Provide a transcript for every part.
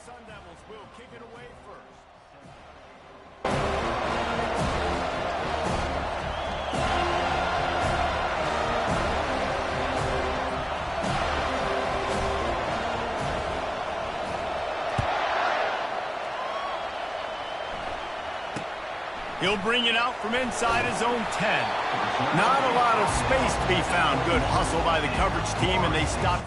Sun Devils will kick it away first. He'll bring it out from inside his own 10. Not a lot of space to be found. Good hustle by the coverage team, and they stop.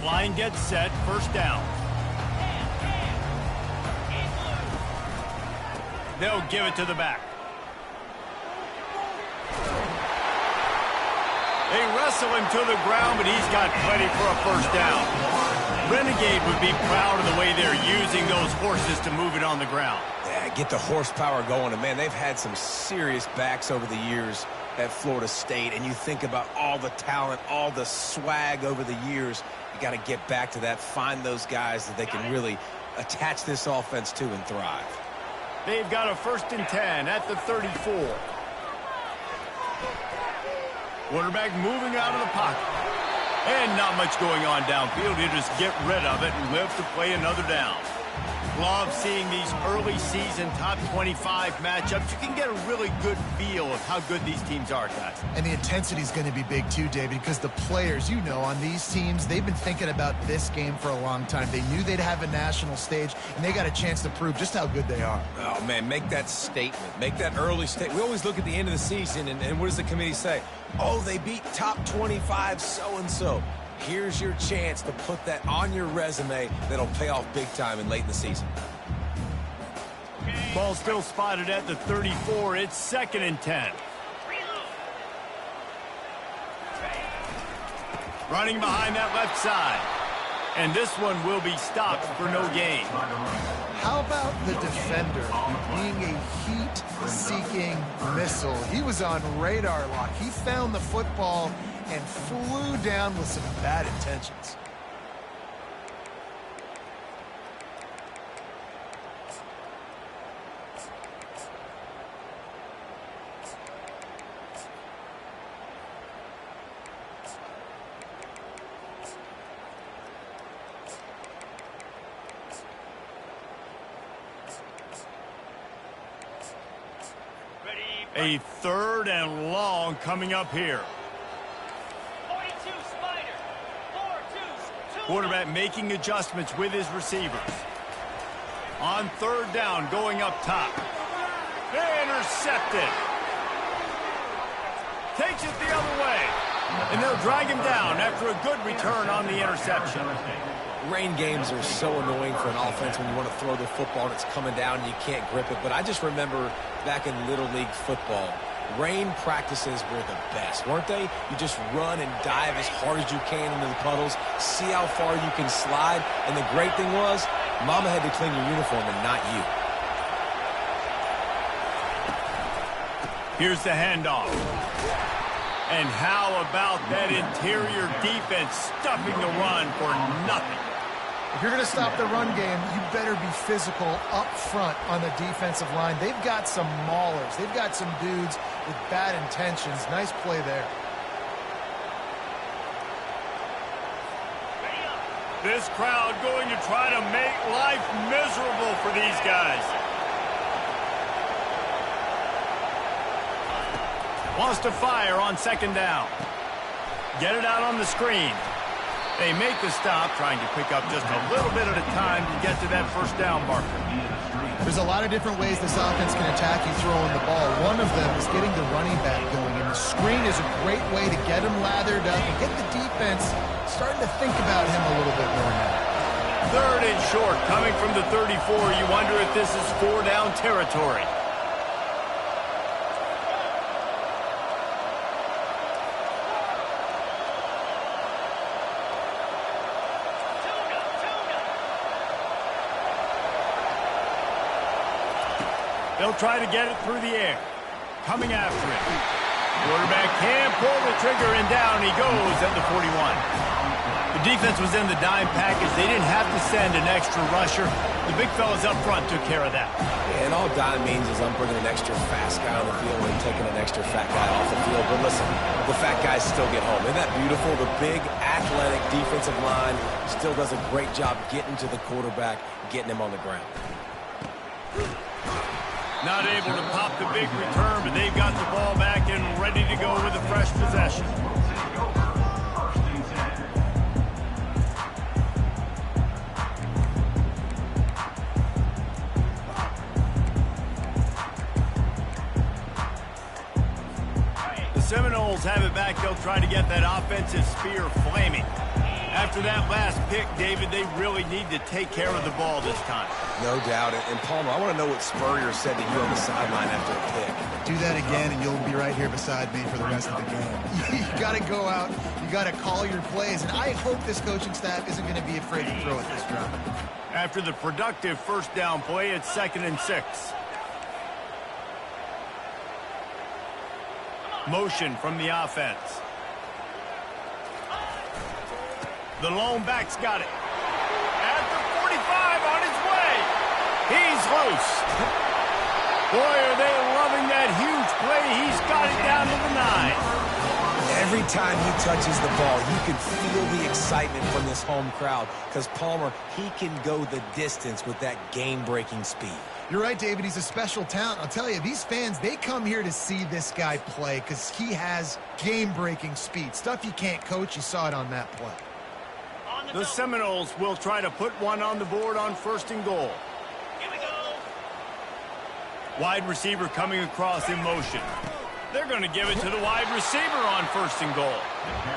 Line gets set, first down. They'll give it to the back. They wrestle him to the ground, but he's got plenty for a first down. Renegade would be proud of the way they're using those horses to move it on the ground. Yeah, get the horsepower going. And, man, they've had some serious backs over the years at Florida State. And you think about all the talent, all the swag over the years. You got to get back to that, find those guys that they can really attach this offense to and thrive. They've got a 1st and 10 at the 34. Quarterback moving out of the pocket. And not much going on downfield. He'll just get rid of it and live to play another down. Love seeing these early season top 25 matchups. You can get a really good feel of how good these teams are, guys. And the intensity is going to be big too, David, because the players, you know, on these teams, they've been thinking about this game for a long time. They knew they'd have a national stage, and they got a chance to prove just how good they are. Oh, man, make that statement. Make that early statement. We always look at the end of the season, and what does the committee say? Oh, they beat top 25 so-and-so. Here's your chance to put that on your resume that'll pay off big time and late in the season. Ball still spotted at the 34. It's 2nd and 10. Running behind that left side. And this one will be stopped for no gain. How about the defender being a heat-seeking missile? He was on radar lock. He found the football and flew down with some bad intentions. A 3rd and long coming up here. Quarterback making adjustments with his receivers. On 3rd down, going up top. Intercepted. Takes it the other way. And they'll drag him down after a good return on the interception. Rain games are so annoying for an offense when you want to throw the football and it's coming down and you can't grip it. But I just remember back in Little League football, rain practices were the best, weren't they? You just run and dive as hard as you can into the puddles, see how far you can slide. And the great thing was, Mama had to clean your uniform and not you. Here's the handoff. And how about that interior defense stuffing the run for nothing? If you're going to stop the run game, you better be physical up front on the defensive line. They've got some maulers. They've got some dudes with bad intentions. Nice play there. This crowd going to try to make life miserable for these guys. Wants to fire on 2nd down. Get it out on the screen. They make the stop, trying to pick up just a little bit at a time to get to that first down marker. There's a lot of different ways this offense can attack you throwing the ball. One of them is getting the running back going, and the screen is a great way to get him lathered up and get the defense starting to think about him a little bit more now. Third and short, coming from the 34. You wonder if this is 4-down territory. They'll try to get it through the air. Coming after it. Quarterback can't pull the trigger, and down he goes at the 41. The defense was in the dime package. They didn't have to send an extra rusher. The big fellas up front took care of that. Yeah, and all dime means is I'm bringing an extra fast guy on the field and taking an extra fat guy off the field. But listen, the fat guys still get home. Isn't that beautiful? The big, athletic defensive line still does a great job getting to the quarterback, getting him on the ground. Not able to pop the big return, but they've got the ball back and ready to go with a fresh possession. The Seminoles have it back. They'll try to get that offensive spear flaming. After that last pick, David, they really need to take care of the ball this time. No doubt. And Palmer, I want to know what Spurrier said to you on the sideline after a pick. Do that again, and you'll be right here beside me for the rest of the game. You got to go out. You got to call your plays, and I hope this coaching staff isn't going to be afraid to throw at this drive. After the productive first down play, it's 2nd and 6. Motion from the offense. The lone back's got it. At the 45, on his way. He's loose. Boy, are they loving that huge play. He's got it down to the 9. Every time he touches the ball, you can feel the excitement from this home crowd because Palmer, he can go the distance with that game-breaking speed. You're right, David. He's a special talent. I'll tell you, these fans, they come here to see this guy play because he has game-breaking speed. Stuff you can't coach. You saw it on that play. The Seminoles will try to put one on the board on 1st and goal. Here we go. Wide receiver coming across in motion. They're going to give it to the wide receiver on 1st and goal.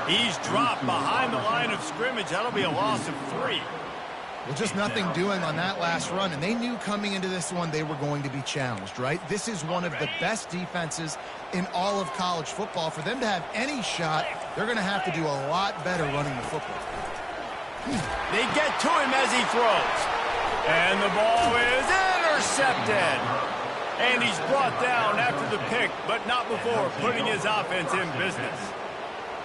He's dropped behind the line of scrimmage. That'll be a loss of 3. Well, just nothing doing on that last run, and they knew coming into this one they were going to be challenged, right? This is one of the best defenses in all of college football. For them to have any shot, they're going to have to do a lot better running the football. They get to him as he throws. And the ball is intercepted. And he's brought down after the pick, but not before putting his offense in business.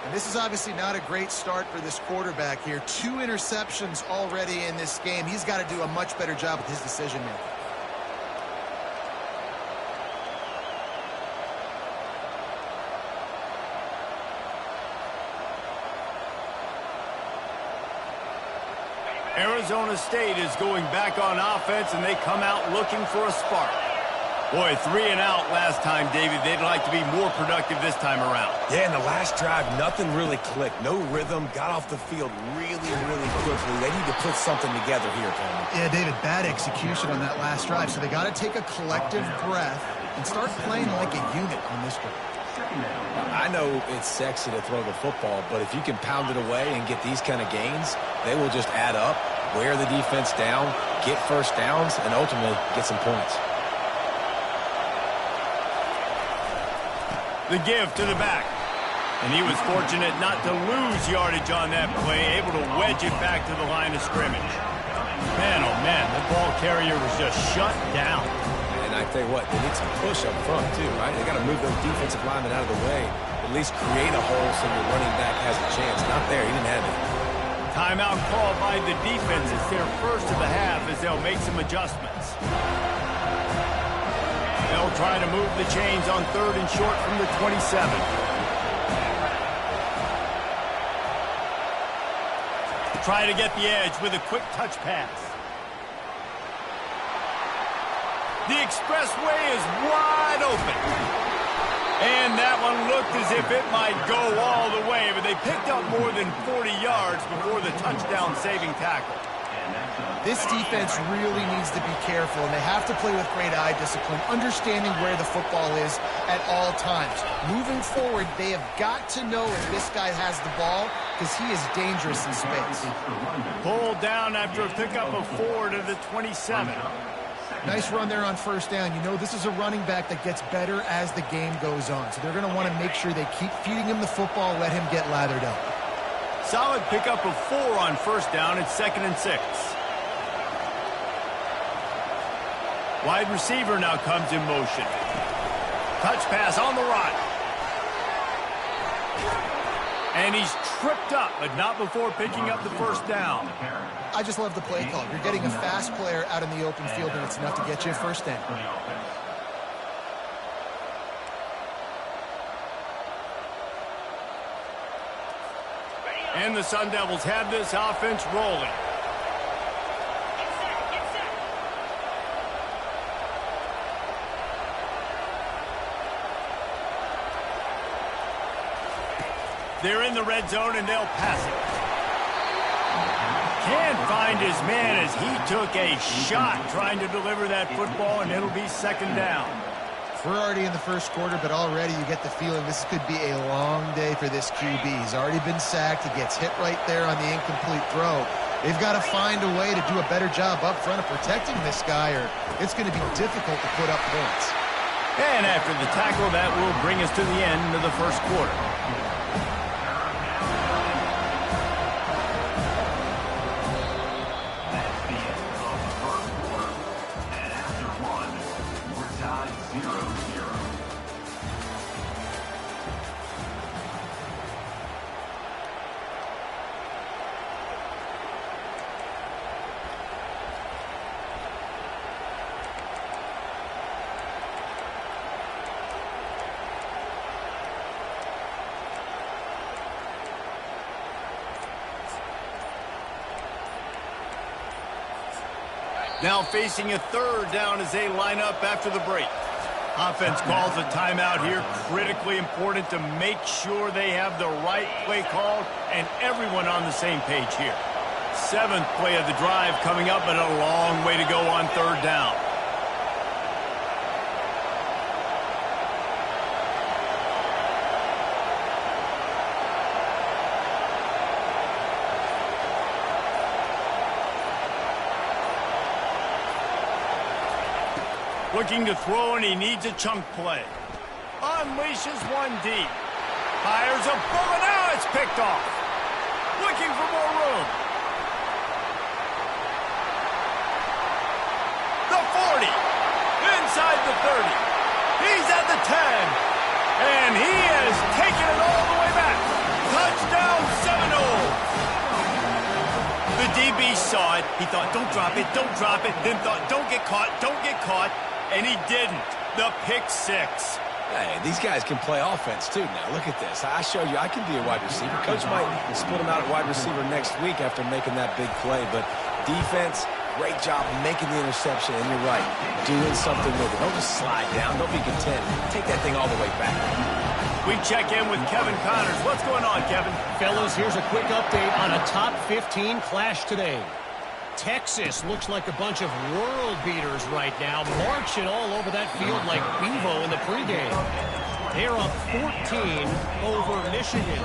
And this is obviously not a great start for this quarterback here. 2 interceptions already in this game. He's got to do a much better job with his decision-making. Arizona State is going back on offense, and they come out looking for a spark. Boy, 3 and out last time, David. They'd like to be more productive this time around. Yeah, in the last drive, nothing really clicked. No rhythm, got off the field really quickly. They need to put something together here, Palmer. Yeah, David, bad execution on that last drive, so they got to take a collective breath and start playing like a unit on this drive. I know it's sexy to throw the football, but if you can pound it away and get these kind of gains, they will just add up, wear the defense down, get first downs, and ultimately get some points. The give to the back. And he was fortunate not to lose yardage on that play, able to wedge it back to the line of scrimmage. Man, oh man, the ball carrier was just shut down. And I tell you what, they need some push up front too, right? They got to move those defensive linemen out of the way, at least create a hole so your running back has a chance. Not there, he didn't have it. Timeout called by the defense. It's their first of the half as they'll make some adjustments. They'll try to move the chains on 3rd and short from the 27. Try to get the edge with a quick touch pass. The expressway is wide open. And that one looked as if it might go all the way, but they picked up more than 40 yards before the touchdown-saving tackle. This defense really needs to be careful, and they have to play with great eye discipline, understanding where the football is at all times. Moving forward, they have got to know if this guy has the ball, because he is dangerous in space. Pulled down after a pickup of 4 to the 27. Nice run there on first down. You know, this is a running back that gets better as the game goes on, so they're going to want to make sure they keep feeding him the football, let him get lathered up. Solid pickup of 4 on first down. It's 2nd and 6. Wide receiver now comes in motion. Touch pass on the run. And he's tripped up, but not before picking up the first down. I just love the play call. You're getting a fast player out in the open field, and it's enough to get you a first down. And the Sun Devils have this offense rolling. They're in the red zone, and they'll pass it. Can't find his man as he took a shot trying to deliver that football, and it'll be 2nd down. We're already in the first quarter, but already you get the feeling this could be a long day for this QB. He's already been sacked. He gets hit right there on the incomplete throw. They've got to find a way to do a better job up front of protecting this guy, or it's going to be difficult to put up points. And after the tackle, that will bring us to the end of the first quarter. Now facing a 3rd down as they line up after the break. Offense calls a timeout here. Critically important to make sure they have the right play called and everyone on the same page here. 7th play of the drive coming up, but a long way to go on 3rd down. Looking to throw, and he needs a chunk play. Unleashes one deep. Fires a bullet. Now it's picked off. Looking for more room. The 40. Inside the 30. He's at the 10. And he has taken it all the way back. Touchdown Seminoles. The DB saw it. He thought, don't drop it, don't drop it. Then thought, don't get caught, don't get caught. And he didn't. The pick 6. Hey, these guys can play offense, too. Now, look at this. I showed you I can be a wide receiver. Coach might split him out at wide receiver next week after making that big play. But defense, great job making the interception. And you're right, doing something with it. Don't just slide down. Don't be content. Take that thing all the way back. We check in with Kevin Connors. What's going on, Kevin? Fellas, here's a quick update on a top 15 clash today. Texas looks like a bunch of world beaters right now, marching all over that field like Bevo in the pregame. They're up 14 over Michigan.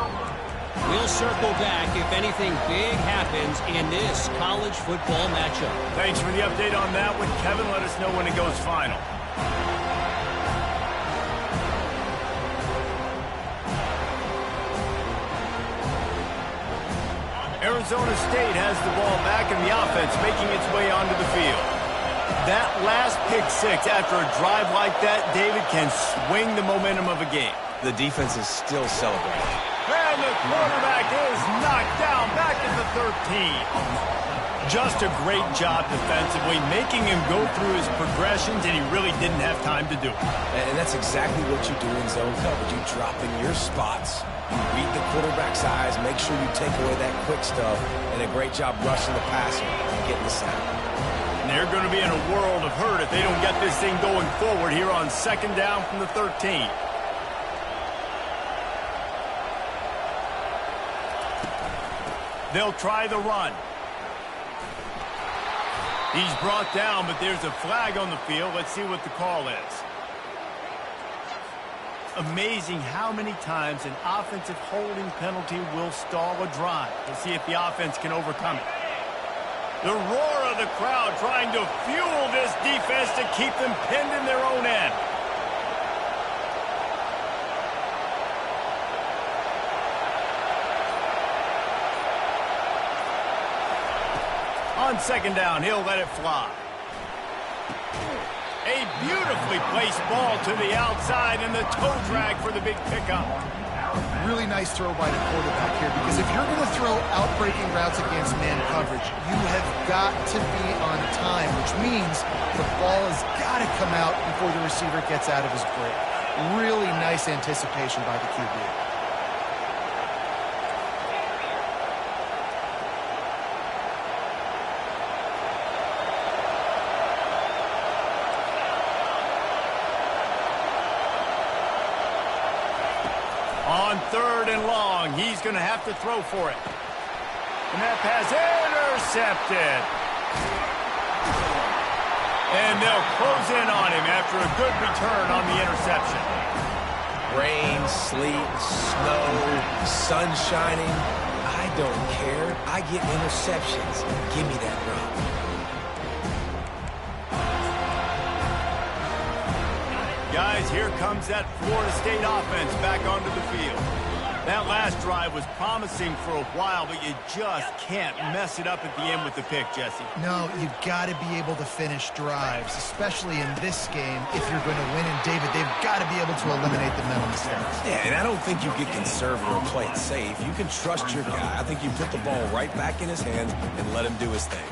We'll circle back if anything big happens in this college football matchup. Thanks for the update on that one, Kevin. Let us know when it goes final. Arizona State has the ball back and the offense making its way onto the field. That last pick 6 after a drive like that, David, can swing the momentum of a game. The defense is still celebrating. And the quarterback is knocked down back at the 13. Just a great job defensively, making him go through his progressions, and he really didn't have time to do it. And that's exactly what you do in zone coverage. You drop in your spots, you read the quarterback's eyes, make sure you take away that quick stuff, and a great job rushing the passer and getting the sack. And they're going to be in a world of hurt if they don't get this thing going forward here on 2nd down from the 13. They'll try the run. He's brought down, but there's a flag on the field. Let's see what the call is. Amazing how many times an offensive holding penalty will stall a drive. We'll see if the offense can overcome it. The roar of the crowd trying to fuel this defense to keep them pinned in their own end. On second down, he'll let it fly. A beautifully placed ball to the outside and the toe drag for the big pickup. Really nice throw by the quarterback here, because if you're going to throw out-breaking routes against man coverage, you have got to be on time, which means the ball has got to come out before the receiver gets out of his break. Really nice anticipation by the QB. On third and long, he's going to have to throw for it. And that pass intercepted. And they'll close in on him after a good return on the interception. Rain, sleet, snow, sun shining. I don't care. I get interceptions. Give me that rock. Guys, here comes that Florida State offense back onto the field. That last drive was promising for a while, but you just can't mess it up at the end with the pick, Jesse. No, you've got to be able to finish drives, especially in this game. If you're going to win, and David, they've got to be able to eliminate the mental mistakes. Yeah, and I don't think you get conservative or play it safe. You can trust your guy. I think you put the ball right back in his hands and let him do his thing.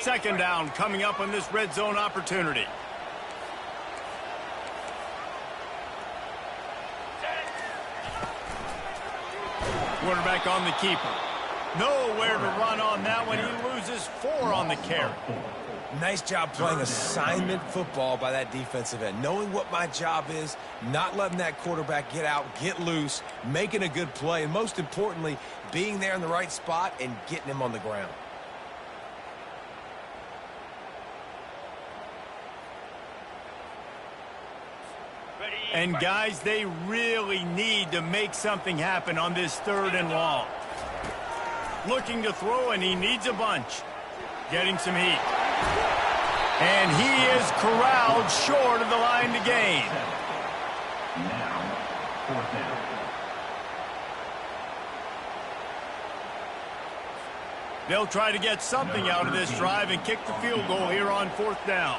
Second down coming up on this red zone opportunity. Quarterback on the keeper. Nowhere to run on that one. He loses 4 on the carry. Nice job playing assignment football by that defensive end. Knowing what my job is, not letting that quarterback get out, get loose, making a good play, and most importantly, being there in the right spot and getting him on the ground. And, guys, they really need to make something happen on this third and long. Looking to throw, and he needs a bunch. Getting some heat. And he is corralled short of the line to gain. Now, fourth down. They'll try to get something out of this drive and kick the field goal here on fourth down.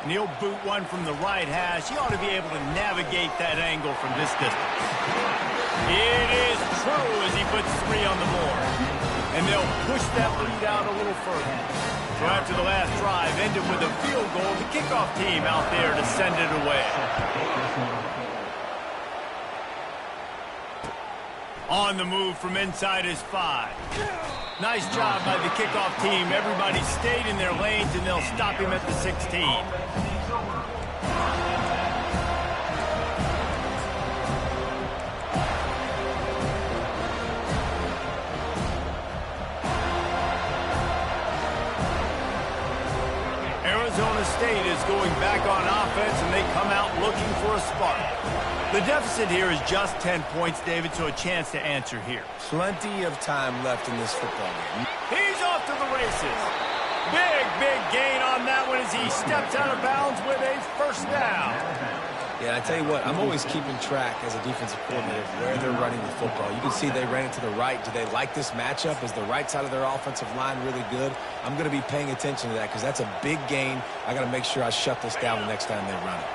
And he'll boot one from the right hash. He ought to be able to navigate that angle from this distance. It is true as he puts 3 on the board. And they'll push that lead out a little further. So after the last drive ended with a field goal, the kickoff team out there to send it away. On the move from inside his 5. Nice job by the kickoff team. Everybody stayed in their lanes, and they'll stop him at the 16. Arizona State is going back on offense, and they come out looking for a spark. The deficit here is just 10 points, David, so a chance to answer here. Plenty of time left in this football game. He's off to the races. Big gain on that one as he steps out of bounds with a first down. Yeah, I tell you what, I'm always keeping track as a defensive coordinator of where they're running the football. You can see they ran it to the right. Do they like this matchup? Is the right side of their offensive line really good? I'm going to be paying attention to that because that's a big gain. I got to make sure I shut this down the next time they run it.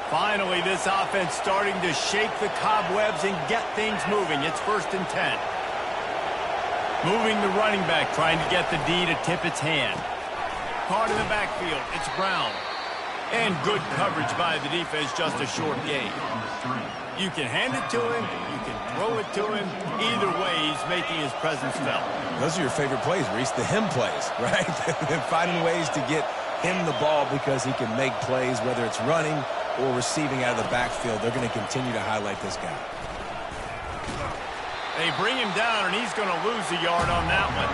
Finally, this offense starting to shake the cobwebs and get things moving. It's 1st and 10. Moving the running back, trying to get the D to tip its hand. Caught in the backfield. It's Brown. And good coverage by the defense, just a short gain. You can hand it to him. You can throw it to him. Either way, he's making his presence felt. Those are your favorite plays, Reese, the him plays, right? Finding ways to get him the ball because he can make plays, whether it's running or receiving out of the backfield. They're going to continue to highlight this guy. They bring him down, and he's going to lose a yard on that one.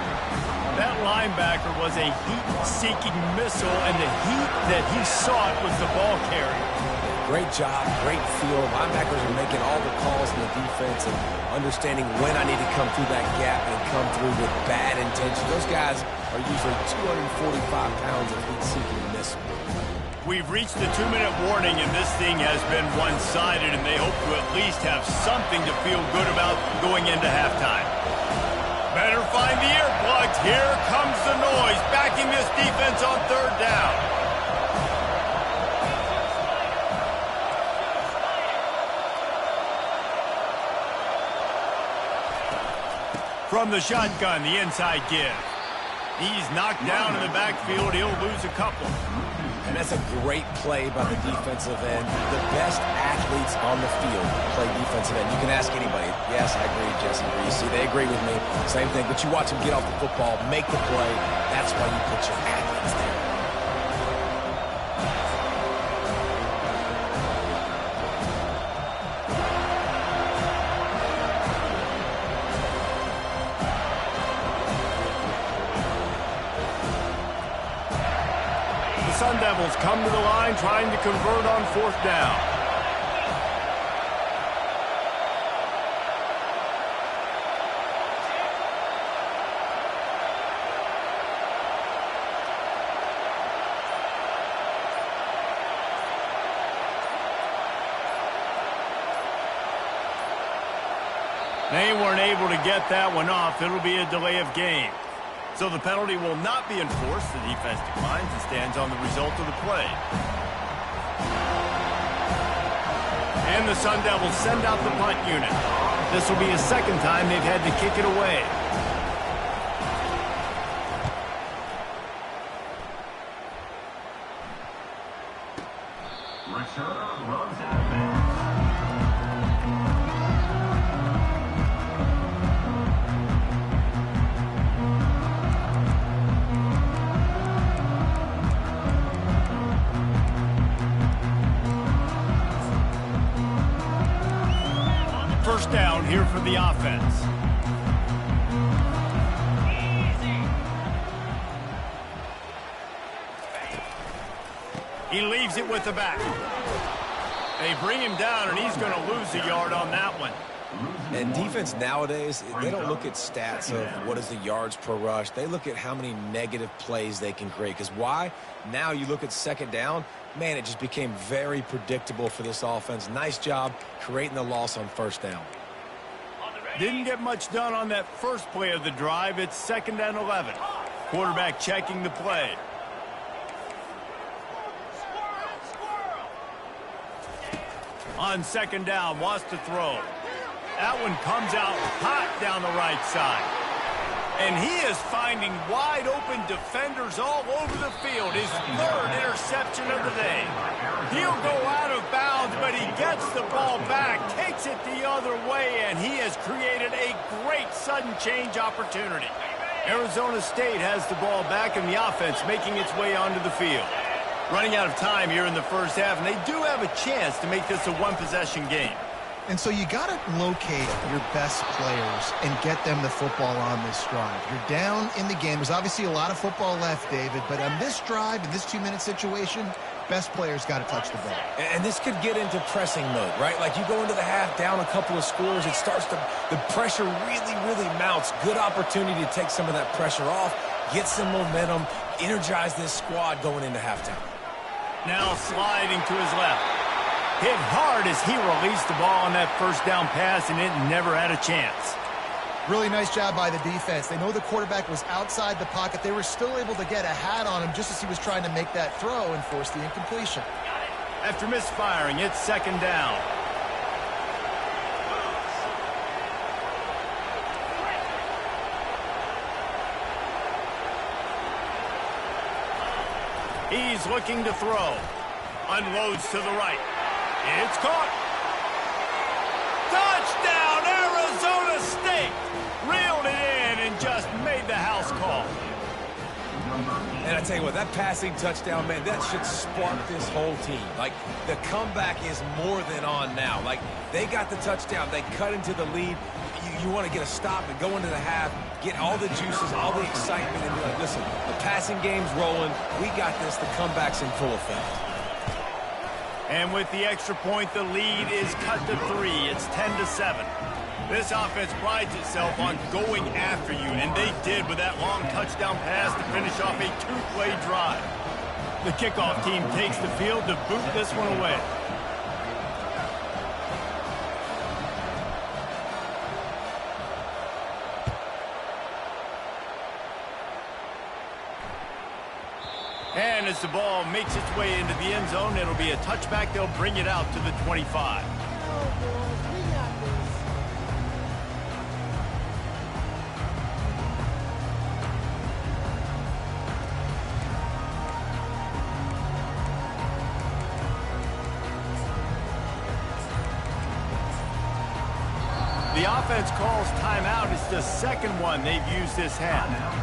That linebacker was a heat-seeking missile, and the heat that he sought was the ball carrier. Great job, great feel. Linebackers are making all the calls in the defense and understanding when I need to come through that gap and come through with bad intention. Those guys are usually 245 pounds of heat-seeking missile. We've reached the 2-minute warning, and this thing has been one-sided, and they hope to at least have something to feel good about going into halftime. Better find the earplugs. Here comes the noise, backing this defense on third down. From the shotgun, the inside give. He's knocked down in the backfield. He'll lose a couple. And that's a great play by the defensive end. The best athletes on the field play defensive end. You can ask anybody. Yes, I agree, Jesse Reese. They agree with me. Same thing. But you watch them get off the football, make the play. That's why you put your athletes there. Sun Devils come to the line trying to convert on fourth down. They weren't able to get that one off. It'll be a delay of game. So the penalty will not be enforced. The defense declines and stands on the result of the play. And the Sun Devils send out the punt unit. This will be a second time they've had to kick it away. First down here for the offense. He leaves it with the back. They bring him down, and he's going to lose a yard on that one. And defense nowadays, they don't look at stats of what is the yards per rush. They look at how many negative plays they can create. Because why? Now you look at second down, man, it just became very predictable for this offense. Nice job creating the loss on first down. Didn't get much done on that first play of the drive. It's 2nd and 11. Quarterback checking the play. On second down, wants to throw. That one comes out hot down the right side. And he is finding wide-open defenders all over the field. His 3rd interception of the day. He'll go out of bounds, but he gets the ball back, takes it the other way, and he has created a great sudden change opportunity. Arizona State has the ball back, and the offense making its way onto the field. Running out of time here in the first half, and they do have a chance to make this a one-possession game. And so you got to locate your best players and get them the football on this drive. You're down in the game. There's obviously a lot of football left, David, but on this drive, in this 2-minute situation, best players got to touch the ball. And this could get into pressing mode, right? Like you go into the half, down a couple of scores, it starts to, the pressure really mounts. Good opportunity to take some of that pressure off, get some momentum, energize this squad going into halftime. Now sliding to his left. Hit hard as he released the ball on that first down pass, and it never had a chance. Really nice job by the defense. They know the quarterback was outside the pocket. They were still able to get a hat on him just as he was trying to make that throw and force the incompletion. After misfiring, it's 2nd down. He's looking to throw. Unloads to the right. It's caught. Touchdown, Arizona State. Reeled it in and just made the house call. And I tell you what, that passing touchdown, man, that should spark this whole team. Like, the comeback is more than on now. Like, they got the touchdown. They cut into the lead. You want to get a stop and go into the half, get all the juices, all the excitement, and be like, listen, the passing game's rolling. We got this. The comeback's in full effect. And with the extra point, the lead is cut to 3. It's 10-7. This offense prides itself on going after you, and they did with that long touchdown pass to finish off a 2-play drive. The kickoff team takes the field to boot this one away. And as the ball makes its way into the end zone, it'll be a touchback. They'll bring it out to the 25. The offense calls timeout. It's the second one they've used this half.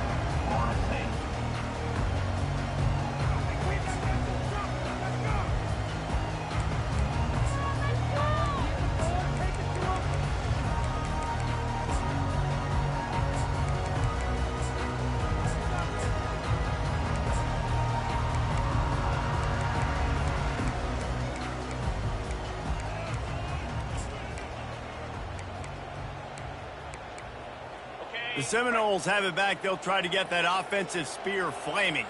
The Seminoles have it back. They'll try to get that offensive spear flaming.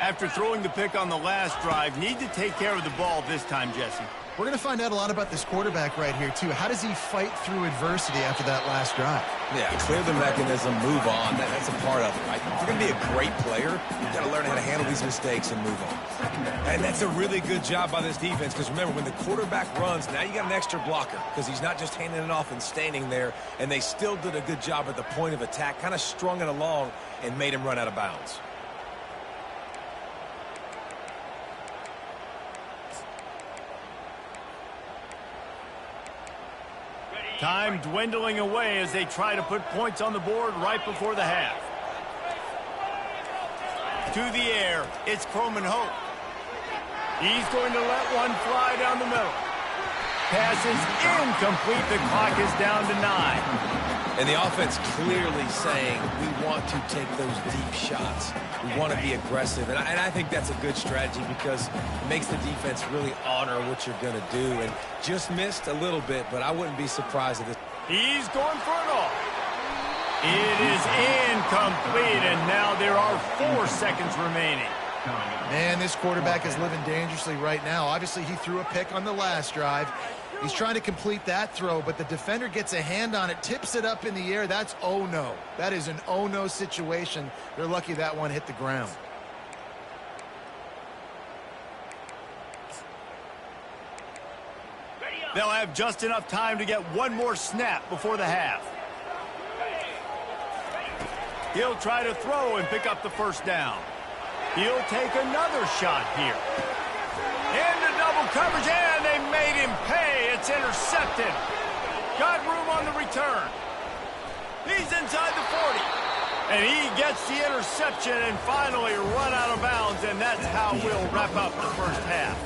After throwing the pick on the last drive, need to take care of the ball this time, Jesse. We're going to find out a lot about this quarterback right here, too. How does he fight through adversity after that last drive? Yeah, clear the mechanism, move on. That's a part of it, right? If you're going to be a great player, you've got to learn how to handle these mistakes and move on. And that's a really good job by this defense, because remember, when the quarterback runs, now you got an extra blocker, because he's not just handing it off and standing there, and they still did a good job at the point of attack, kind of strung it along and made him run out of bounds. Time dwindling away as they try to put points on the board right before the half. To the air, it's Croman Hope. He's going to let one fly down the middle. Pass is incomplete. The clock is down to 9. And the offense clearly saying, we want to take those deep shots. We want to be aggressive. And I think that's a good strategy because it makes the defense really honor what you're going to do. And just missed a little bit, but I wouldn't be surprised if this. He's going for it all. It is incomplete, and now there are 4 seconds remaining. Man, this quarterback is living dangerously right now. Obviously, he threw a pick on the last drive. He's trying to complete that throw, but the defender gets a hand on it, tips it up in the air. That's oh-no. That is an oh-no situation. They're lucky that one hit the ground. They'll have just enough time to get one more snap before the half. He'll try to throw and pick up the first down. He'll take another shot here. Into double coverage, and they made him pay. It's intercepted. Got room on the return. He's inside the 40. And he gets the interception and finally run out of bounds, and that's how we'll wrap up the first half.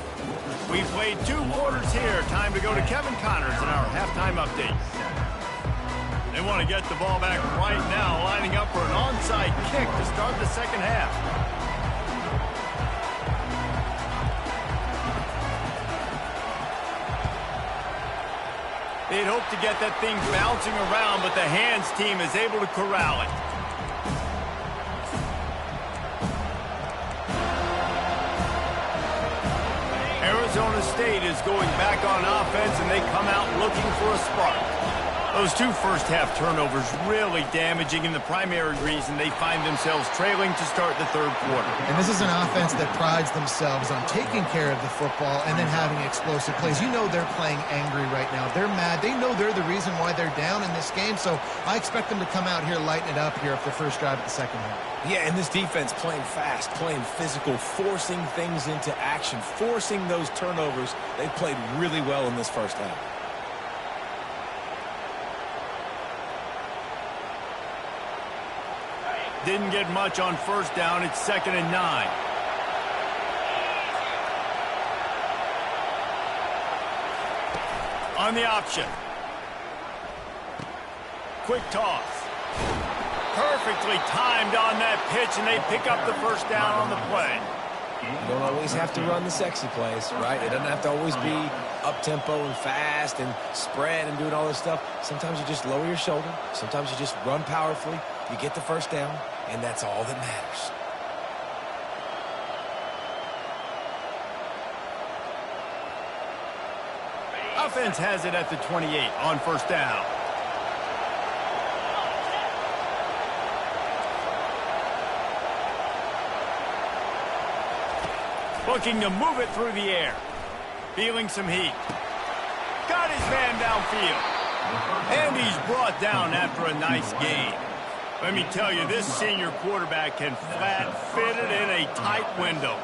We played 2 quarters here. Time to go to Kevin Connors in our halftime update. They want to get the ball back right now, lining up for an onside kick to start the second half. They'd hope to get that thing bouncing around, but the hands team is able to corral it. Arizona State is going back on offense, and they come out looking for a spark. Those 2 first-half turnovers really damaging, and the primary reason they find themselves trailing to start the third quarter. And this is an offense that prides themselves on taking care of the football and then having explosive plays. You know they're playing angry right now. They're mad. They know they're the reason why they're down in this game, so I expect them to come out here, lighten it up here for the first drive of the second half. Yeah, and this defense playing fast, playing physical, forcing things into action, forcing those turnovers. They played really well in this first half. didn't get much on first down. It's 2nd and 9. On the option. Quick toss. Perfectly timed on that pitch, and they pick up the first down on the play. You don't always have to run the sexy plays, right? It doesn't have to always be up-tempo and fast and spread and doing all this stuff. Sometimes you just lower your shoulder. Sometimes you just run powerfully. You get the first down, and that's all that matters. Offense has it at the 28 on first down. Looking to move it through the air. Feeling some heat. Got his man downfield. And he's brought down after a nice gain. Let me tell you, this senior quarterback can flat fit it in a tight window.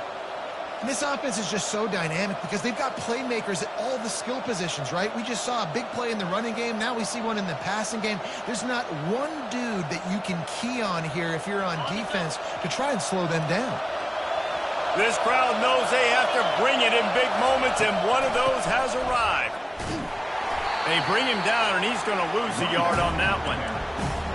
And this offense is just so dynamic because they've got playmakers at all the skill positions, right? We just saw a big play in the running game. Now we see one in the passing game. There's not one dude that you can key on here if you're on defense to try and slow them down. This crowd knows they have to bring it in big moments, and one of those has arrived. They bring him down, and he's going to lose a yard on that one.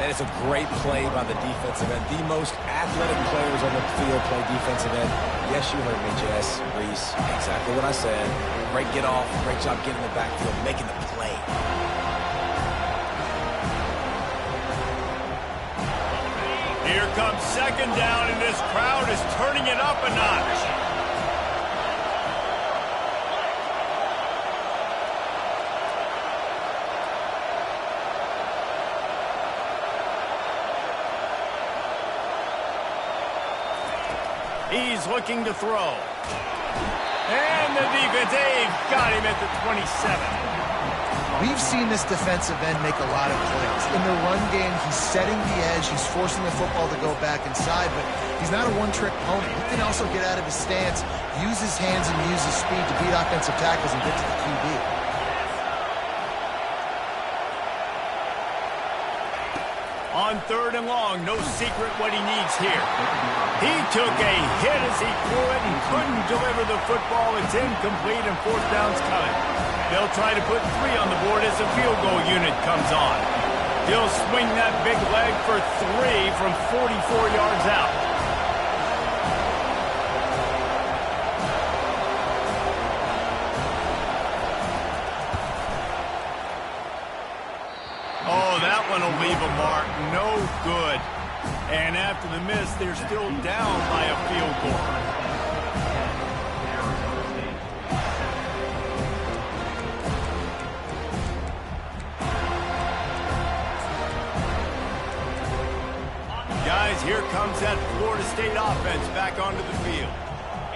And it's a great play by the defensive end. The most athletic players on the field play defensive end. Yes, you heard me, Jess, Reese. Exactly what I said. Great get off. Great job getting in the backfield, making the play. Here comes 2nd down, and this crowd is turning it up a notch. He's looking to throw. And the defense, they've got him at the 27. We've seen this defensive end make a lot of plays. In the run game, he's setting the edge. He's forcing the football to go back inside, but he's not a one-trick pony. He can also get out of his stance, use his hands, and use his speed to beat offensive tackles and get to the QB. On 3rd and long, no secret what he needs here. He took a hit as he threw it and couldn't deliver the football. It's incomplete and 4th down's coming. They'll try to put 3 on the board as the field goal unit comes on. He'll swing that big leg for 3 from 44 yards out. Oh, that one will leave a mark. No good. And after the miss, they're still down by a field goal. Guys, here comes that Florida State offense back onto the field.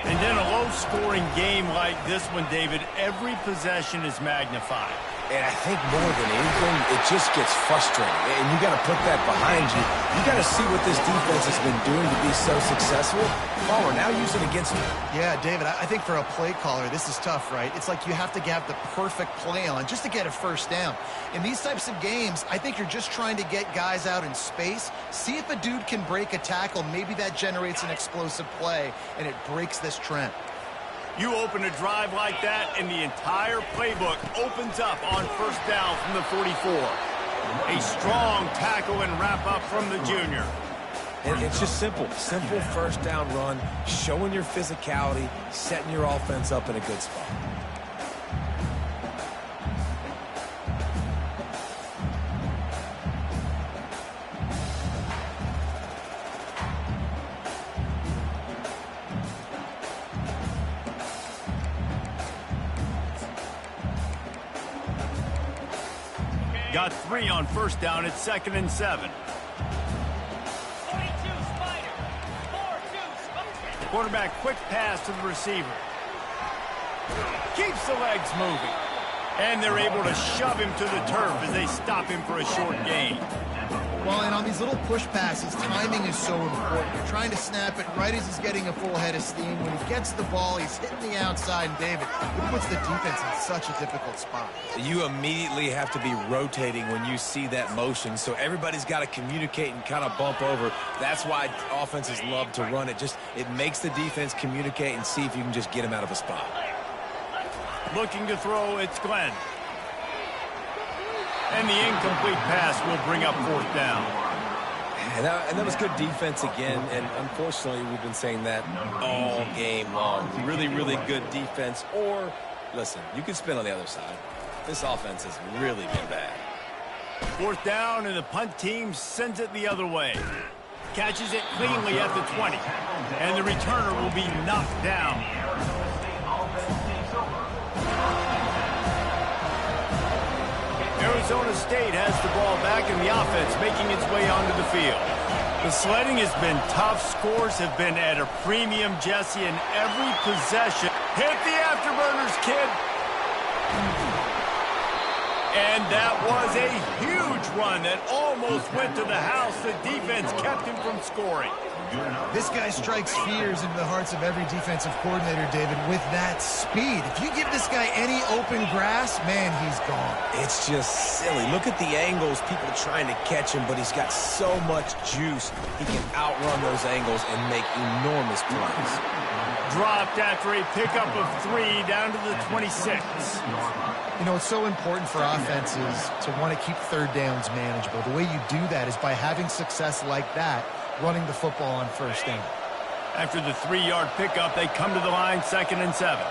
And in a low-scoring game like this one, David, every possession is magnified. And I think more than anything, it just gets frustrating. And you got to put that behind you. You got to see what this defense has been doing to be so successful. Oh, we're now using it against them. Yeah, David, I think for a play caller, this is tough, right? It's like you have to have the perfect play on just to get a first down. In these types of games, I think you're just trying to get guys out in space, see if a dude can break a tackle. Maybe that generates an explosive play, and it breaks this trend. You open a drive like that, and the entire playbook opens up on first down from the 44. A strong tackle and wrap-up from the junior. And it's just simple. Simple first down run, showing your physicality, setting your offense up in a good spot. Got 3 on first down. It's 2nd and 7. Quarterback quick pass to the receiver. Keeps the legs moving. And they're able to shove him to the turf as they stop him for a short gain. Well, and on these little push passes, timing is so important. You're trying to snap it right as he's getting a full head of steam. When he gets the ball, he's hitting the outside, and David, it puts the defense in such a difficult spot. You immediately have to be rotating when you see that motion, so everybody's got to communicate and kind of bump over. That's why offenses love to run it. It makes the defense communicate and see if you can just get him out of a spot. Looking to throw, it's Glenn. And the incomplete pass will bring up 4th down. And that was good defense again, and unfortunately we've been saying that all game long. Really, really good defense. Or, listen, you can spin on the other side. This offense has really been bad. 4th down, and the punt team sends it the other way. Catches it cleanly at the 20. And the returner will be knocked down. Arizona State has the ball back in the offense, making its way onto the field. The sledding has been tough. Scores have been at a premium, Jesse, in every possession. Hit the afterburners, kid. And that was a huge run that almost went to the house. The defense kept him from scoring. This guy strikes fears into the hearts of every defensive coordinator, David, with that speed. If you give this guy any open grass, man, he's gone. It's just silly. Look at the angles, people trying to catch him, but he's got so much juice. He can outrun those angles and make enormous plays. Dropped after a pickup of 3 down to the 26. You know, it's so important for offenses to want to keep 3rd downs manageable. The way you do that is by having success like that, running the football on 1st down. After the 3-yard pickup, they come to the line, 2nd and 7.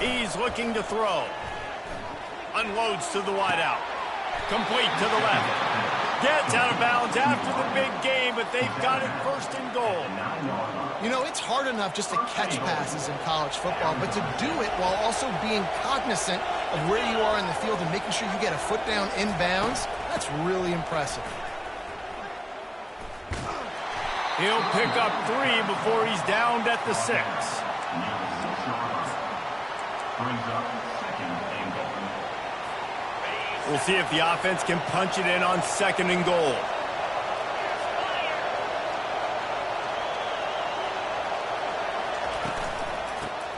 He's looking to throw. Unloads to the wideout. Complete to the left. Gets out of bounds after the big game, but they've got it 1st and goal. You know, it's hard enough just to catch passes in college football, but to do it while also being cognizant of where you are in the field and making sure you get a foot down inbounds, that's really impressive. He'll pick up 3 before he's downed at the 6. We'll see if the offense can punch it in on 2nd and goal.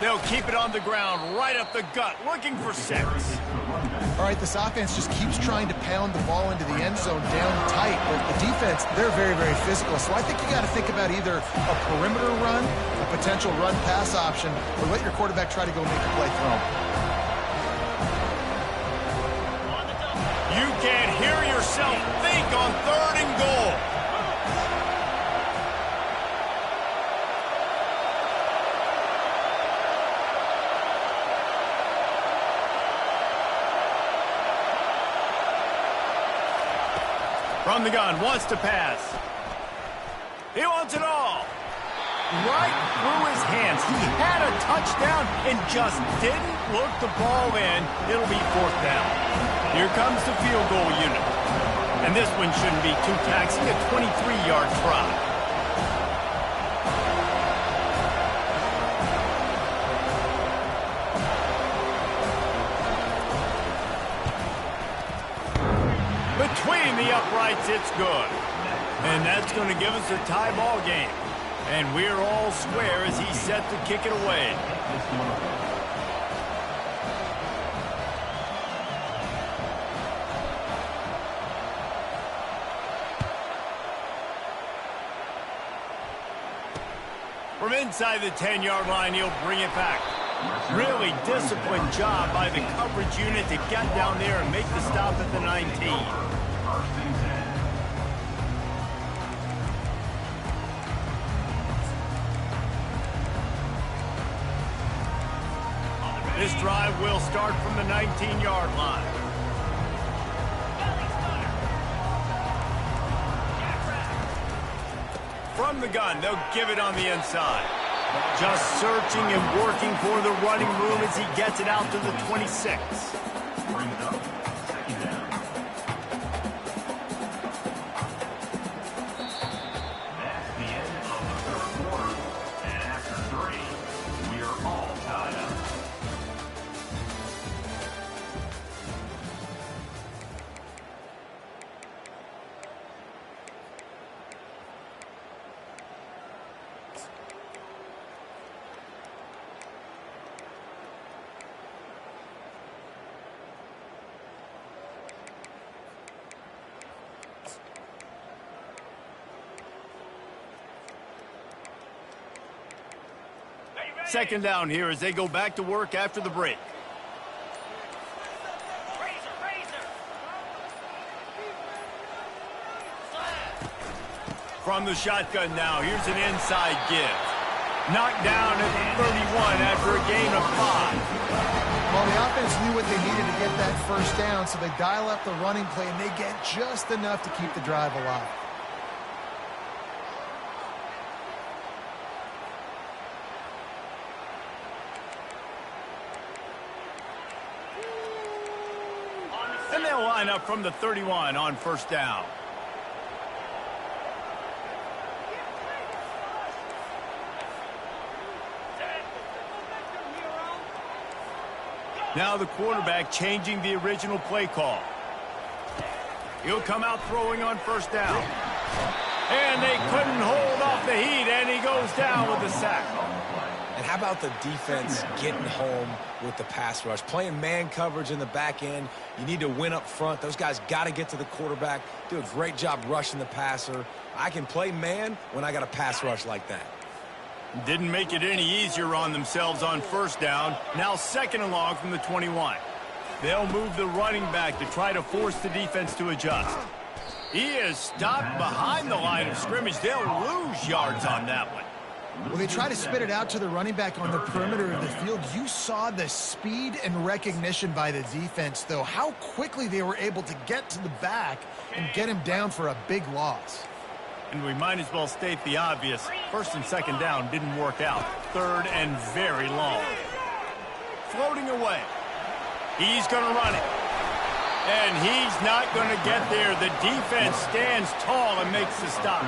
They'll keep it on the ground, right up the gut, looking for 6. All right, this offense just keeps trying to pound the ball into the end zone down tight, but the defense, they're very, very physical. So I think you got to think about either a perimeter run, a potential run-pass option, or let your quarterback try to go make a play throw. You can't hear yourself think on 3rd and goal. From the gun, wants to pass. He wants it all. Right through his hands. He had a touchdown and just didn't look the ball in. It'll be 4th down. Here comes the field goal unit. And this one shouldn't be too taxing, a 23-yard try. Between the uprights, it's good. And that's going to give us a tie ball game. And we're all square as he's set to kick it away. From inside the 10-yard line, he'll bring it back. Really disciplined job by the coverage unit to get down there and make the stop at the 19. This drive will start from the 19-yard line. From the gun, they'll give it on the inside. Just searching and working for the running room as he gets it out to the 26. Bring it up. Second down. That's the end of the third quarter. And after 3, we are all tied up. Second down here as they go back to work after the break. From the shotgun now, here's an inside give. Knocked down at the 31 after a gain of 5. Well, the offense knew what they needed to get that first down, so they dial up the running play, and they get just enough to keep the drive alive. And they'll line up from the 31 on first down. Now the quarterback changing the original play call. He'll come out throwing on first down. And they couldn't hold off the heat, and he goes down with the sack. And how about the defense getting home with the pass rush? Playing man coverage in the back end. You need to win up front. Those guys got to get to the quarterback. Do a great job rushing the passer. I can play man when I got a pass rush like that. Didn't make it any easier on themselves on first down. Now second and long from the 21. They'll move the running back to try to force the defense to adjust. He is stopped behind the line of scrimmage. They'll lose yards on that one. Well, they try to spit it out to the running back on the perimeter of the field. You saw the speed and recognition by the defense, though. How quickly they were able to get to the back and get him down for a big loss. And we might as well state the obvious. First and second down didn't work out. Third and very long. Floating away. He's going to run it. And he's not going to get there. The defense stands tall and makes the stop.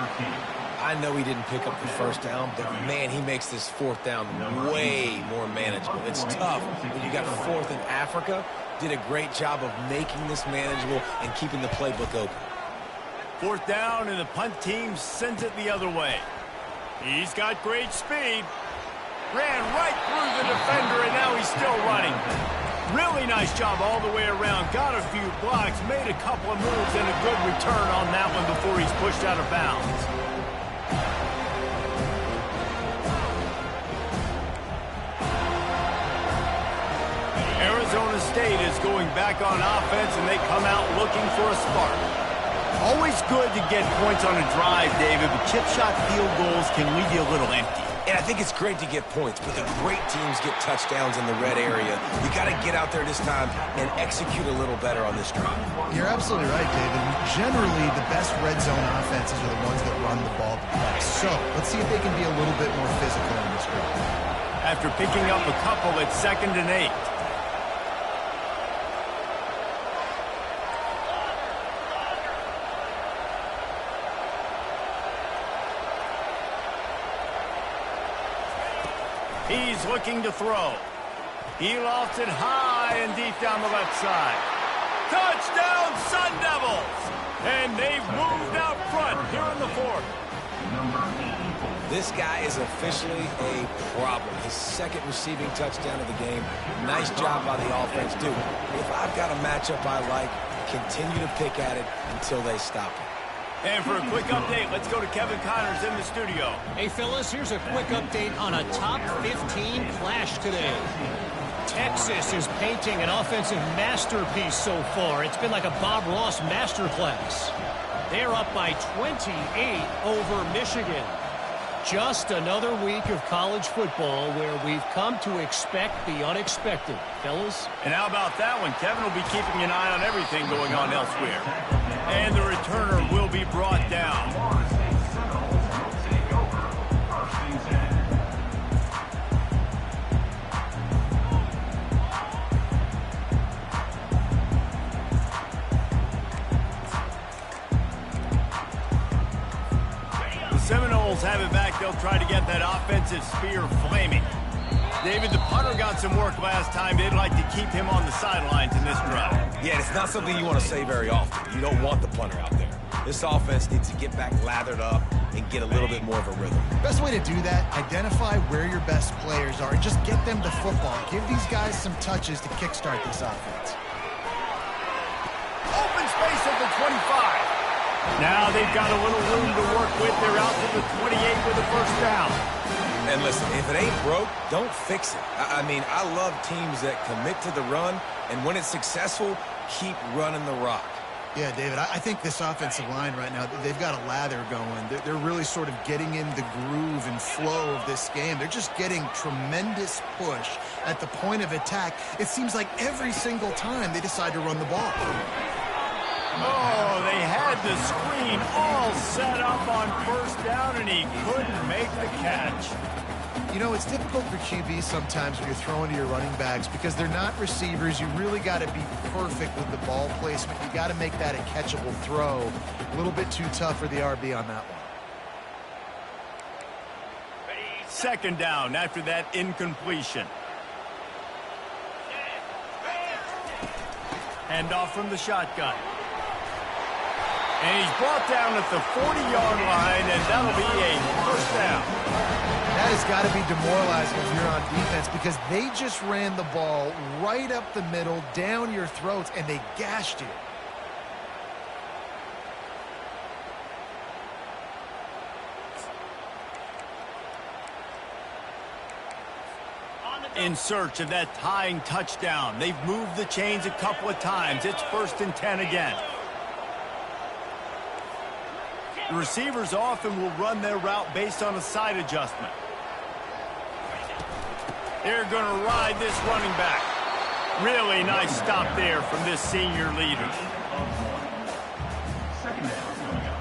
I know he didn't pick up the first down, but man, he makes this fourth down way more manageable. It's tough when you got fourth in Africa. Did a great job of making this manageable and keeping the playbook open. Fourth down, and the punt team sends it the other way. He's got great speed. Ran right through the defender, and now he's still running. Really nice job all the way around. Got a few blocks, made a couple of moves, and a good return on that one before he's pushed out of bounds. Arizona State is going back on offense, and they come out looking for a spark. Always good to get points on a drive, David, but chip shot field goals can leave you a little empty. And I think it's great to get points, but the great teams get touchdowns in the red area. You got to get out there this time and execute a little better on this drive. You're absolutely right, David. Generally, the best red zone offenses are the ones that run the ball the best. So let's see if they can be a little bit more physical in this drive. After picking up a couple at 2nd and 8. He's looking to throw. He lofts it high and deep down the left side. Touchdown, Sun Devils! And they've moved out front here in the fourth. This guy is officially a problem. His second receiving touchdown of the game. Nice job by the offense, too. If I've got a matchup I like, continue to pick at it until they stop it. And for a quick update, let's go to Kevin Connors in the studio. Hey, fellas, here's a quick update on a top 15 clash today. Texas is painting an offensive masterpiece so far. It's been like a Bob Ross masterclass. They're up by 28 over Michigan. Just another week of college football where we've come to expect the unexpected, fellas. And how about that one? Kevin will be keeping an eye on everything going on elsewhere. And the returner will be brought down. Seminoles have it back. They'll try to get that offensive spear flaming. David, the punter got some work last time. They'd like to keep him on the sidelines in this drive. Yeah, it's not something you want to say very often. You don't want the punter out there. This offense needs to get back lathered up and get a little bit more of a rhythm. Best way to do that, identify where your best players are and just get them the football. Give these guys some touches to kickstart this offense. Open space at the 25. Now they've got a little room to work with. They're out to the 28 with a first down. And listen, if it ain't broke, don't fix it. I mean, I love teams that commit to the run, and when it's successful, keep running the rock. Yeah, David, I think this offensive line right now, they've got a lather going. They're really sort of getting in the groove and flow of this game. They're just getting tremendous push at the point of attack. It seems like every single time they decide to run the ball. Oh, they had the screen all set up on first down, and he couldn't make the catch. You know, it's difficult for QBs sometimes when you're throwing to your running backs because they're not receivers. You really got to be perfect with the ball placement. You got to make that a catchable throw. A little bit too tough for the RB on that one. Second down after that incompletion. Handoff from the shotgun. And he's brought down at the 40-yard line, and that'll be a first down. That has got to be demoralizing if you're on defense because they just ran the ball right up the middle, down your throats, and they gashed you. In search of that tying touchdown. They've moved the chains a couple of times. It's 1st and 10 again. The receivers often will run their route based on a side adjustment. They're going to ride this running back. Really nice stop there from this senior leader. Second down coming up.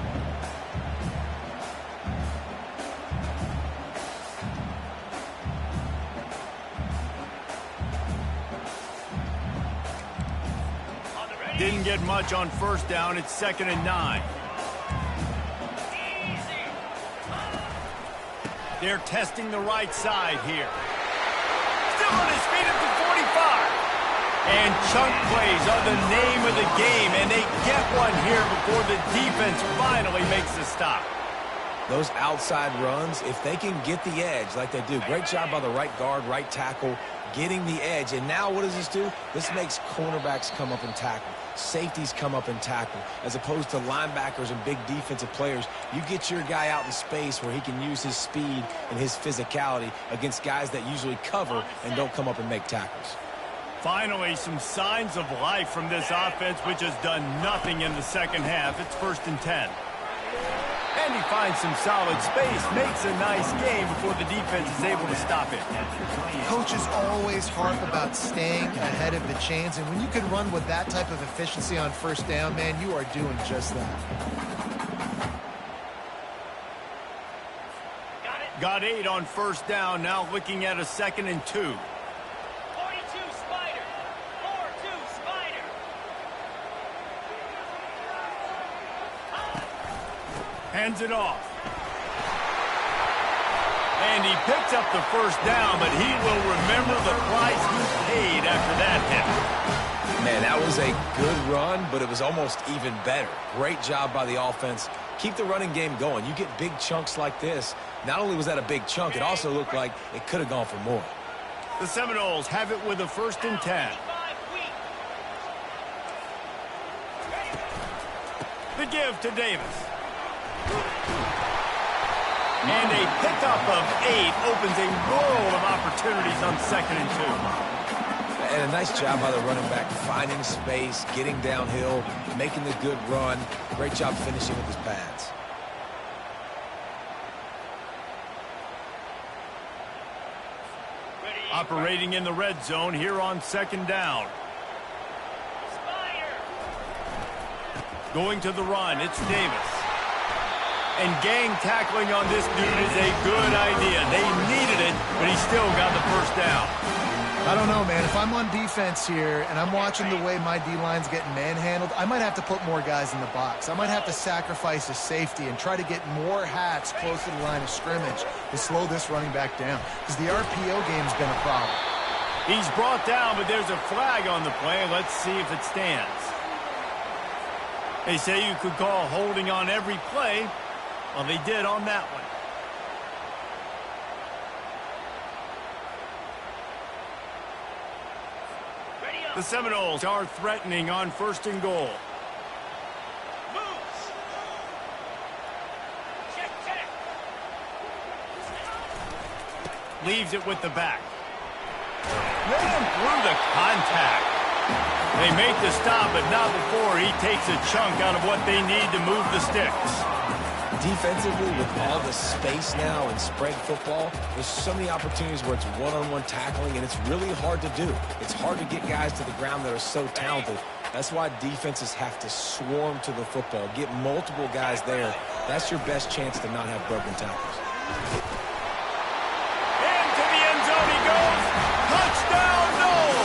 Didn't get much on first down. It's 2nd and 9. They're testing the right side here. Still on his feet at the 45. And chunk plays are the name of the game, and they get one here before the defense finally makes the stop. Those outside runs, if they can get the edge like they do, great job by the right guard, right tackle, getting the edge. And now what does this do? This makes cornerbacks come up and tackle. Safeties come up and tackle. As opposed to linebackers and big defensive players, you get your guy out in space where he can use his speed and his physicality against guys that usually cover and don't come up and make tackles. Finally, some signs of life from this offense, which has done nothing in the second half. It's 1st and 10. And he finds some solid space, makes a nice game before the defense is able to stop it. Coaches always harp about staying ahead of the chains, and when you can run with that type of efficiency on first down, man, you are doing just that. Got 8 on first down, now looking at a 2nd and 2. Hands it off. And he picks up the first down, but he will remember the price he paid after that hit. Man, that was a good run, but it was almost even better. Great job by the offense. Keep the running game going. You get big chunks like this. Not only was that a big chunk, it also looked like it could have gone for more. The Seminoles have it with a 1st and 10. The give to Davis. And a pickup of 8 opens a world of opportunities on 2nd and 2. And a nice job by the running back, finding space, getting downhill, making the good run. Great job finishing with his pads. Operating in the red zone here on 2nd down. Going to the run, it's Davis. And gang tackling on this dude is a good idea. They needed it, but he still got the first down. I don't know, man. If I'm on defense here and I'm watching the way my D-line's getting manhandled, I might have to put more guys in the box. I might have to sacrifice a safety and try to get more hats close to the line of scrimmage to slow this running back down, because the RPO game's been a problem. He's brought down, but there's a flag on the play. Let's see if it stands. They say you could call holding on every play. Well, they did on that one. The Seminoles are threatening on 1st and goal. Leaves it with the back. Ran through the contact. They make the stop, but not before he takes a chunk out of what they need to move the sticks. Defensively, with all the space now and spread football, there's so many opportunities where it's one-on-one tackling, and it's really hard to do. It's hard to get guys to the ground that are so talented. That's why defenses have to swarm to the football, get multiple guys there. That's your best chance to not have broken tackles. Into the end zone he goes. Touchdown, Noel!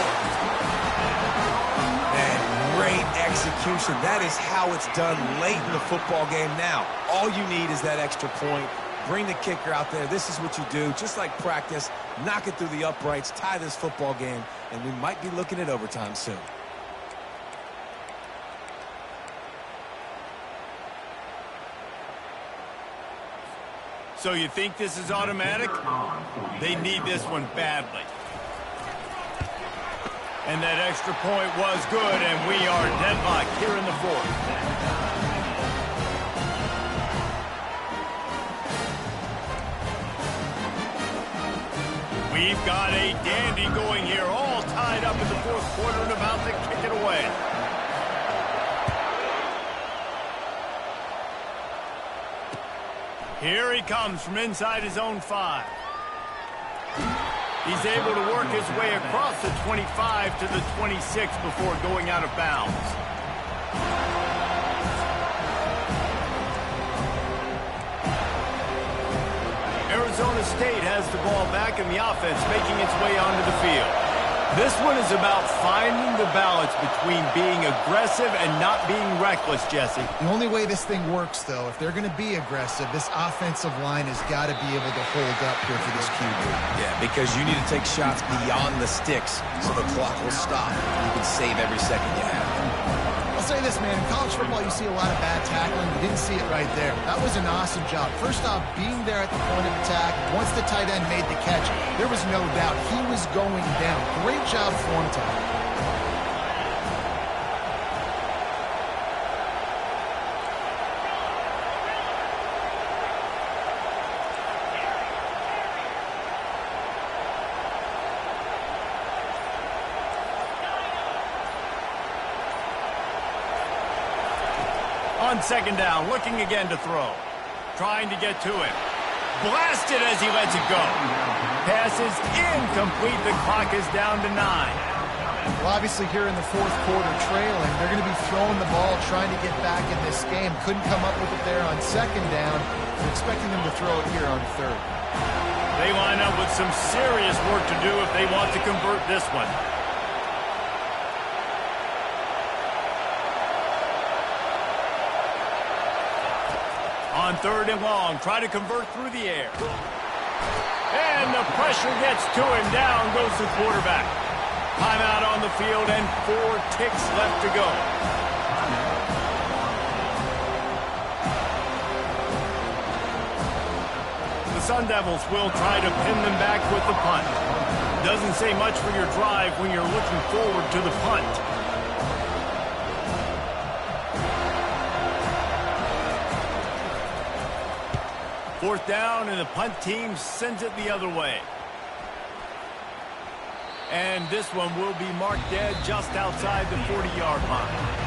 Great execution. That is how it's done late in the football game now. All you need is that extra point. Bring the kicker out there. This is what you do. Just like practice, knock it through the uprights, tie this football game, and we might be looking at overtime soon. So you think this is automatic? They need this one badly. And that extra point was good, and we are deadlocked here in the 4th. We've got a dandy going here, all tied up in the 4th quarter and about to kick it away. Here he comes from inside his own 5. He's able to work his way across the 25 to the 26 before going out of bounds. Arizona State has the ball back in the offense, making its way onto the field. This one is about finding the balance between being aggressive and not being reckless, Jesse. The only way this thing works, though, if they're going to be aggressive, this offensive line has got to be able to hold up here for this QB. Yeah, because you need to take shots beyond the sticks so the clock will stop. You can save every second you have. I'll say this, man. In college football, you see a lot of bad tackling. You didn't see it right there. That was an awesome job. First off, being there at the point of attack. Once the tight end made the catch, there was no doubt he was going down. Great job for him tonight. On 2nd down, looking again to throw. Trying to get to him. Blasted as he lets it go. Pass is incomplete. The clock is down to 9. Well, obviously here in the 4th quarter trailing, they're going to be throwing the ball, trying to get back in this game. Couldn't come up with it there on 2nd down. We're expecting them to throw it here on 3rd. They line up with some serious work to do if they want to convert this one. On 3rd and long, try to convert through the air. And the pressure gets to him. Down goes the quarterback. Timeout on the field and 4 ticks left to go. The Sun Devils will try to pin them back with the punt. Doesn't say much for your drive when you're looking forward to the punt. Fourth down, and the punt team sends it the other way. And this one will be marked dead just outside the 40-yard line.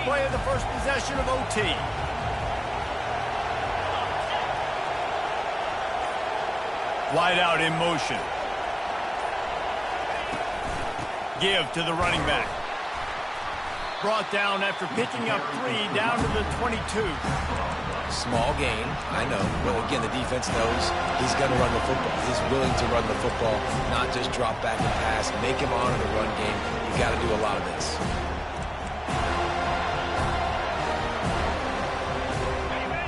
play of the first possession of OT. Wide out in motion. Give to the running back. Brought down after picking up 3 down to the 22. Small gain, I know. Well, again, the defense knows he's going to run the football. He's willing to run the football, not just drop back and pass, make him honor the run game. You got to do a lot of this.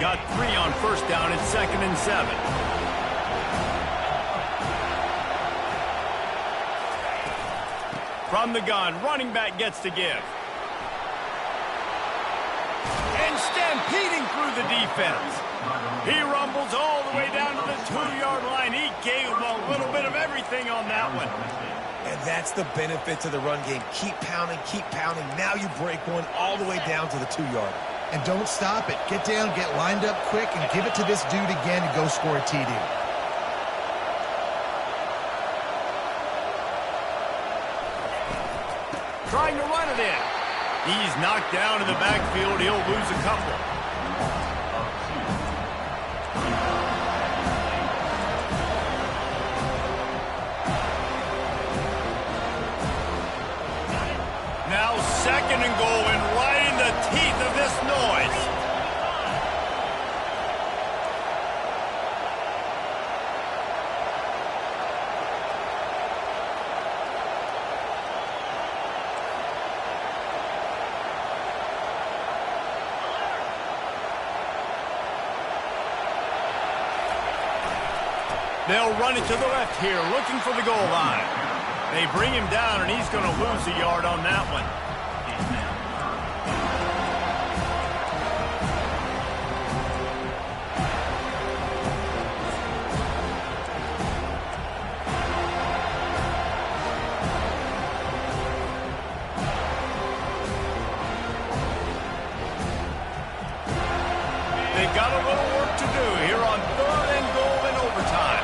Got 3 on first down at 2nd and 7. From the gun, running back gets to give. And stampeding through the defense. He rumbles all the way down to the 2-yard line. He gave him a little bit of everything on that one. And that's the benefit to the run game. Keep pounding, keep pounding. Now you break one all the way down to the 2-yard. And don't stop it. Get down, get lined up quick, and give it to this dude again and go score a TD. Trying to run it in. He's knocked down in the backfield. He'll lose a couple. Now 2nd and goal, and right in the teeth of this noise. They'll run it to the left here, looking for the goal line. They bring him down, and he's going to lose a yard on that one. They got a little work to do here on 3rd and goal in overtime.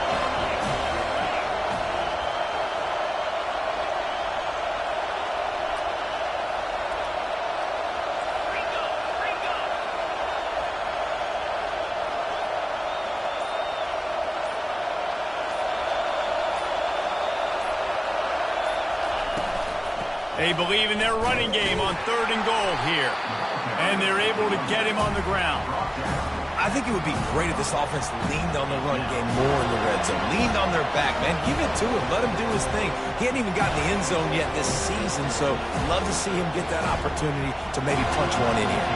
They believe in their running game on 3rd and goal here. And they're able to get him on the ground. I think it would be great if this offense leaned on the run game more in the red zone. Leaned on their back, man. Give it to him. Let him do his thing. He hadn't even gotten the end zone yet this season, so love to see him get that opportunity to maybe punch one in here.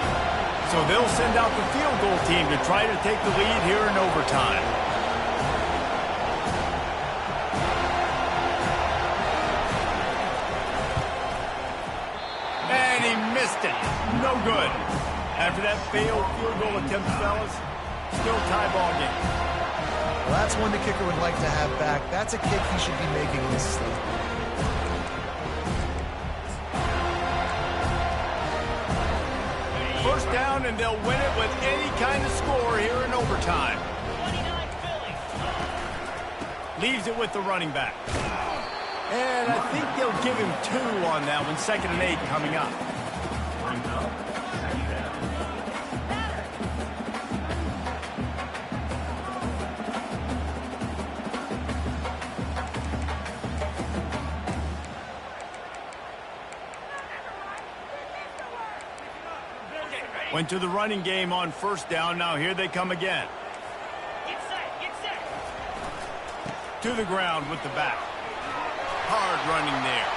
So they'll send out the field goal team to try to take the lead here in overtime. And he missed it. No good. After that failed field goal attempt, fellas, still tie ball game. Well, that's one the kicker would like to have back. That's a kick he should be making in his sleep. First down, and they'll win it with any kind of score here in overtime. Leaves it with the running back. And I think they'll give him 2 on that one. 2nd and 8 coming up. Went to the running game on first down. Now here they come again. Get set. To the ground with the back. Hard running there.